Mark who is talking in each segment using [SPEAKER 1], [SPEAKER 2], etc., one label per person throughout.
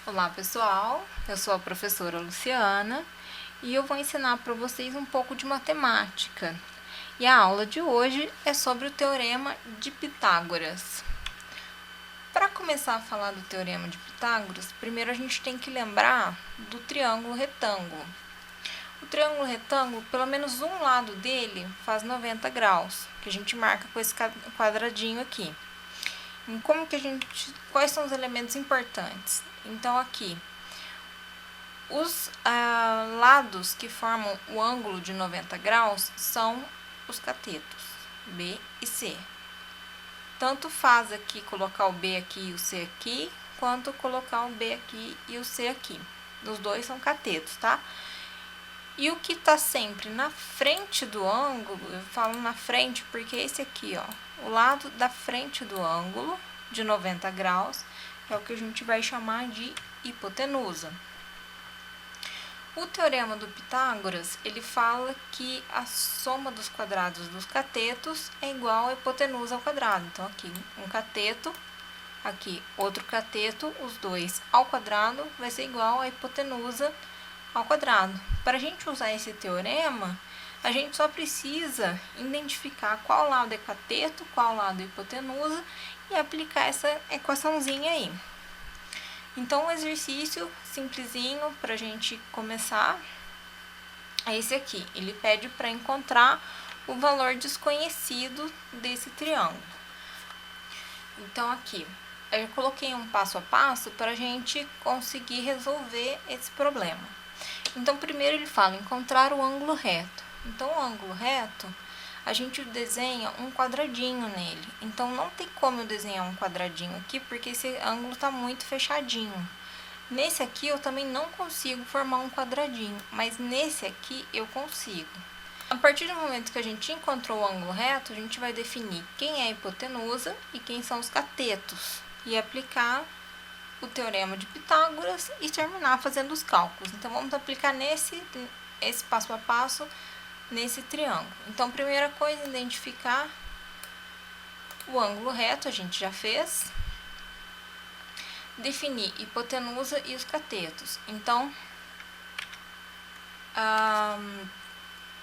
[SPEAKER 1] Olá pessoal, eu sou a professora Luciana e eu vou ensinar para vocês um pouco de matemática. E a aula de hoje é sobre o Teorema de Pitágoras. Para começar a falar do Teorema de Pitágoras, primeiro a gente tem que lembrar do triângulo retângulo. O triângulo retângulo, pelo menos um lado dele faz 90 graus, que a gente marca com esse quadradinho aqui. Quais são os elementos importantes? Então aqui, os lados que formam o ângulo de 90 graus são os catetos, B e C. Tanto faz aqui colocar o B aqui e o C aqui, quanto colocar o B aqui e o C aqui. Os dois são catetos, tá? E o que está sempre na frente do ângulo, eu falo na frente porque esse aqui, ó, o lado da frente do ângulo de 90 graus é o que a gente vai chamar de hipotenusa. O Teorema do Pitágoras, ele fala que a soma dos quadrados dos catetos é igual à hipotenusa ao quadrado. Então, aqui um cateto, aqui outro cateto, os dois ao quadrado vai ser igual à hipotenusa ao quadrado. Para a gente usar esse teorema, a gente só precisa identificar qual lado é cateto, qual lado é hipotenusa e aplicar essa equaçãozinha aí. Então, um exercício simplesinho para a gente começar é esse aqui. Ele pede para encontrar o valor desconhecido desse triângulo. Então, aqui, eu coloquei um passo a passo para a gente conseguir resolver esse problema. Então, primeiro ele fala encontrar o ângulo reto. Então, o ângulo reto, a gente desenha um quadradinho nele. Então, não tem como eu desenhar um quadradinho aqui, porque esse ângulo está muito fechadinho. Nesse aqui, eu também não consigo formar um quadradinho, mas nesse aqui, eu consigo. A partir do momento que a gente encontrou o ângulo reto, a gente vai definir quem é a hipotenusa e quem são os catetos. E aplicar o Teorema de Pitágoras e terminar fazendo os cálculos. Então, vamos aplicar esse passo a passo nesse triângulo. Então, primeira coisa, identificar o ângulo reto, a gente já fez. Definir hipotenusa e os catetos. Então, a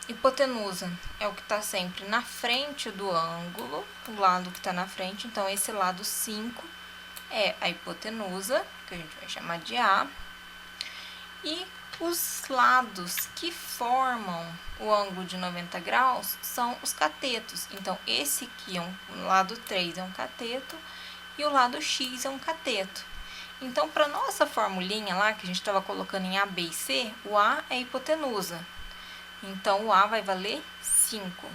[SPEAKER 1] hipotenusa é o que está sempre na frente do ângulo, o lado que está na frente. Então, esse lado 5 é a hipotenusa, que a gente vai chamar de A. E os lados que formam o ângulo de 90 graus são os catetos. Então, esse aqui, o lado 3 é um cateto e o lado X é um cateto. Então, para nossa formulinha lá, que a gente estava colocando em A, B e C, o A é a hipotenusa. Então, o A vai valer 5.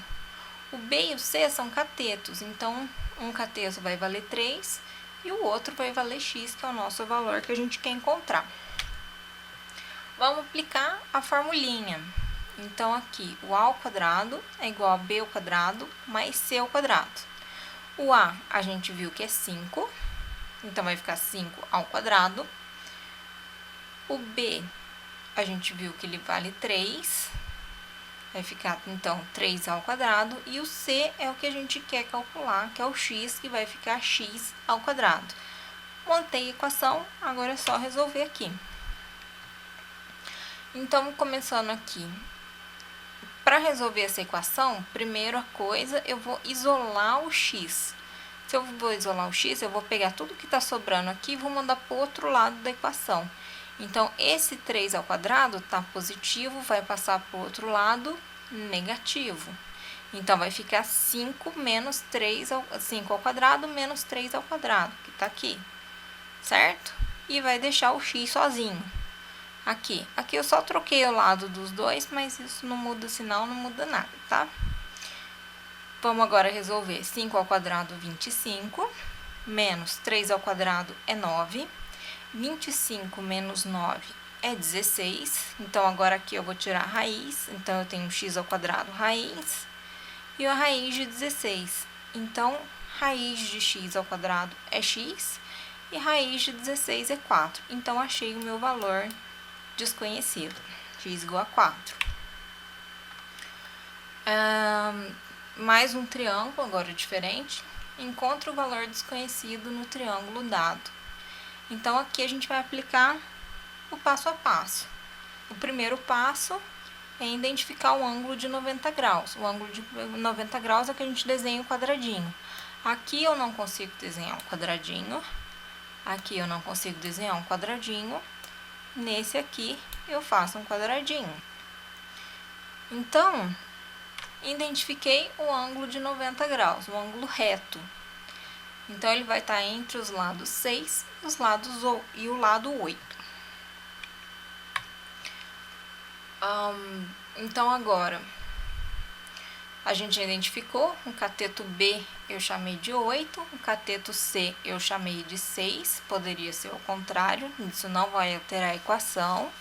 [SPEAKER 1] O B e o C são catetos. Então, um cateto vai valer 3 e o outro vai valer X, que é o nosso valor que a gente quer encontrar. Vamos aplicar a formulinha. Então, aqui, o A ao quadrado é igual a B ao quadrado mais C ao quadrado. O A, a gente viu que é 5, então vai ficar 5 ao quadrado. O B, a gente viu que ele vale 3, vai ficar, então, 3 ao quadrado. E o C é o que a gente quer calcular, que é o X, que vai ficar X ao quadrado. Montei a equação, agora é só resolver aqui. Então, começando aqui, para resolver essa equação, primeira coisa, eu vou isolar o x. Se eu vou isolar o x, eu vou pegar tudo que está sobrando aqui e vou mandar para o outro lado da equação. Então, esse 3 ao quadrado está positivo, vai passar para o outro lado negativo. Então, vai ficar 5 menos 5 ao quadrado menos 3 ao quadrado, que está aqui, certo? E vai deixar o x sozinho. Aqui eu só troquei o lado dos dois, mas isso não muda, sinal não muda nada, tá? Vamos agora resolver 5 ao quadrado, 25, menos 3 ao quadrado é 9, 25 menos 9 é 16, então agora aqui eu vou tirar a raiz, então eu tenho x ao quadrado raiz, e a raiz de 16, então raiz de x ao quadrado é x, e raiz de 16 é 4, então achei o meu valor desconhecido, x igual a 4. Mais um triângulo, agora diferente. Encontre o valor desconhecido no triângulo dado. Então, aqui a gente vai aplicar o passo a passo. O primeiro passo é identificar o ângulo de 90 graus. O ângulo de 90 graus é que a gente desenha o quadradinho. Aqui eu não consigo desenhar um quadradinho. Aqui eu não consigo desenhar um quadradinho. Nesse aqui eu faço um quadradinho. Então, identifiquei o ângulo de 90 graus, o ângulo reto. Então, ele vai estar entre os lados 6 e o lado 8. Então, agora, a gente identificou, o cateto B eu chamei de 8, o cateto C eu chamei de 6, poderia ser o contrário, isso não vai alterar a equação.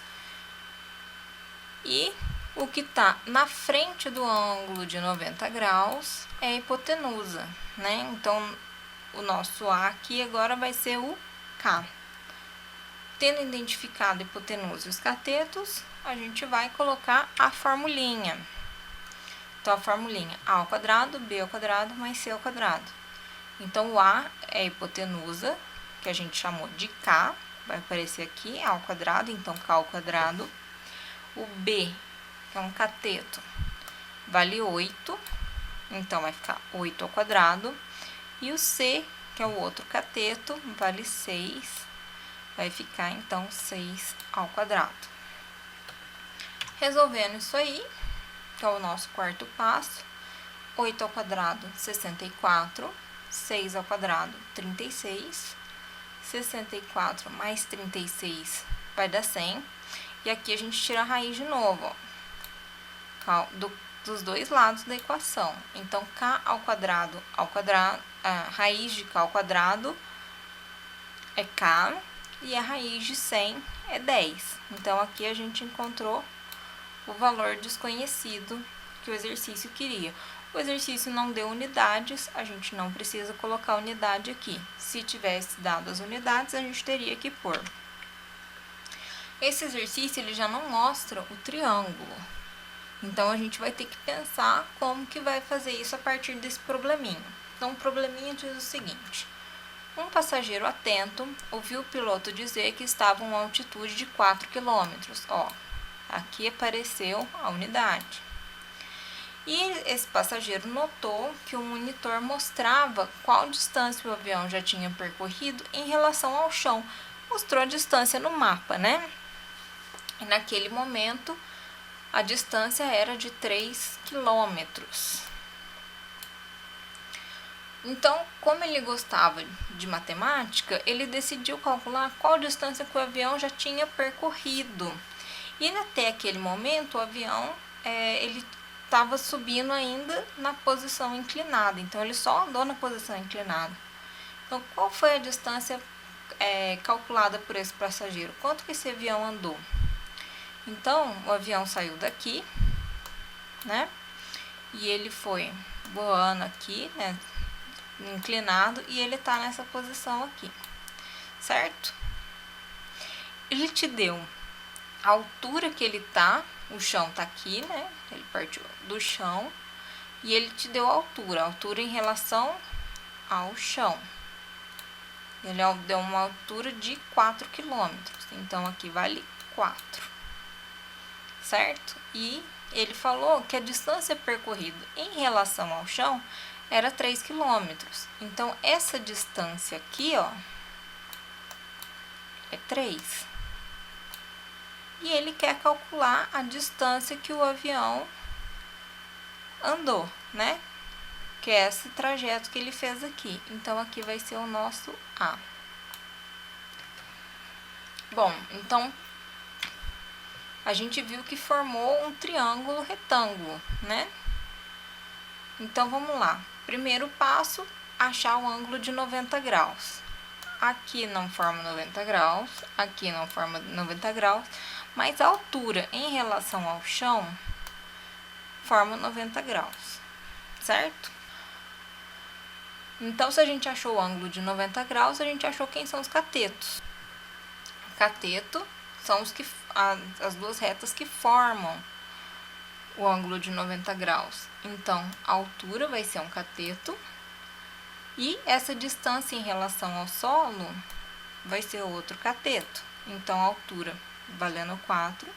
[SPEAKER 1] E o que está na frente do ângulo de 90 graus é a hipotenusa, né? Então, o nosso A aqui agora vai ser o K. Tendo identificado a hipotenusa e os catetos, a gente vai colocar a formulinha. Então, a formulinha A ao quadrado, B ao quadrado, mais C ao quadrado. Então, o A é a hipotenusa, que a gente chamou de K, vai aparecer aqui, A ao quadrado, então K ao quadrado. O B, que é um cateto, vale 8, então vai ficar 8 ao quadrado. E o C, que é o outro cateto, vale 6, vai ficar então 6 ao quadrado. Resolvendo isso aí, que é o nosso quarto passo, 8 ao quadrado, 64, 6 ao quadrado, 36, 64 mais 36 vai dar 100. E aqui a gente tira a raiz de novo, ó, dos dois lados da equação. Então, K ao quadrado, a raiz de K ao quadrado é K e a raiz de 100 é 10. Então, aqui a gente encontrou o valor desconhecido que o exercício queria. O exercício não deu unidades, a gente não precisa colocar unidade aqui. Se tivesse dado as unidades, a gente teria que pôr. Esse exercício ele já não mostra o triângulo. Então, a gente vai ter que pensar como que vai fazer isso a partir desse probleminha. Então, o probleminha diz o seguinte: um passageiro atento ouviu o piloto dizer que estava a uma altitude de 4 km. Ó, aqui apareceu a unidade. E esse passageiro notou que o monitor mostrava qual distância o avião já tinha percorrido em relação ao chão. Mostrou a distância no mapa, né? E naquele momento, a distância era de 3 quilômetros. Então, como ele gostava de matemática, ele decidiu calcular qual distância que o avião já tinha percorrido. E até aquele momento, o avião ele estava subindo ainda na posição inclinada. Então, ele só andou na posição inclinada. Então, qual foi a distância calculada por esse passageiro? Quanto que esse avião andou? Então, o avião saiu daqui, né? E ele foi voando aqui, né? Inclinado, e ele tá nessa posição aqui, certo? Ele te deu a altura que ele tá, o chão tá aqui, né? Ele partiu do chão, e ele te deu a altura em relação ao chão. Ele deu uma altura de 4 km, então aqui vale 4. Certo? E ele falou que a distância percorrida em relação ao chão era 3 km. Então, essa distância aqui, ó, é 3. E ele quer calcular a distância que o avião andou, né? Que é esse trajeto que ele fez aqui. Então, aqui vai ser o nosso A. Bom, então, a gente viu que formou um triângulo retângulo, né? Então, vamos lá. Primeiro passo, achar o ângulo de 90 graus. Aqui não forma 90 graus, aqui não forma 90 graus, mas a altura em relação ao chão forma 90 graus, certo? Então, se a gente achou o ângulo de 90 graus, a gente achou quem são os catetos. Cateto são as duas retas que formam o ângulo de 90 graus. Então, a altura vai ser um cateto e essa distância em relação ao solo vai ser outro cateto. Então, a altura valendo 4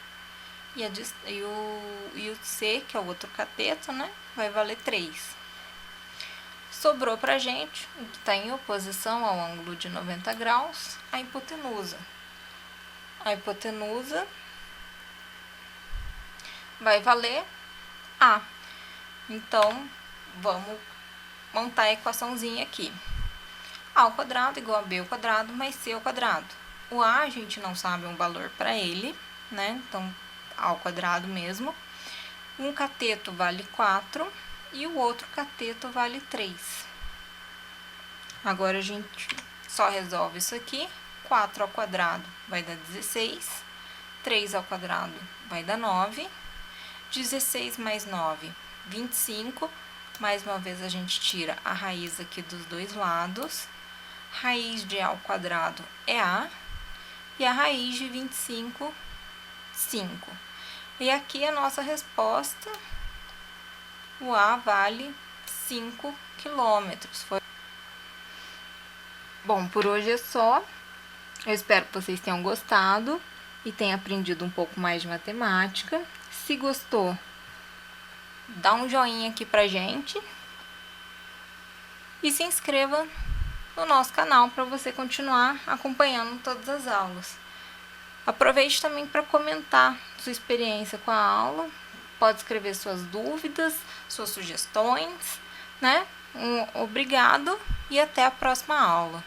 [SPEAKER 1] e o C, que é o outro cateto, né, vai valer 3. Sobrou pra gente, o que está em oposição ao ângulo de 90 graus, a hipotenusa. A hipotenusa vai valer A. Então, vamos montar a equaçãozinha aqui. A ao quadrado igual a B ao quadrado mais C ao quadrado. O A a gente não sabe um valor para ele, né? Então, A ao quadrado mesmo. Um cateto vale 4 e o outro cateto vale 3. Agora, a gente só resolve isso aqui. 4 ao quadrado vai dar 16. 3 ao quadrado vai dar 9. 16 mais 9, 25. Mais uma vez, a gente tira a raiz aqui dos dois lados. Raiz de A ao quadrado é A. E a raiz de 25, 5. E aqui a nossa resposta, o A vale 5 quilômetros. Bom, por hoje é só. Eu espero que vocês tenham gostado e tenham aprendido um pouco mais de matemática. Se gostou, dá um joinha aqui pra gente e se inscreva no nosso canal para você continuar acompanhando todas as aulas. Aproveite também para comentar sua experiência com a aula, pode escrever suas dúvidas, suas sugestões, né? Obrigado e até a próxima aula.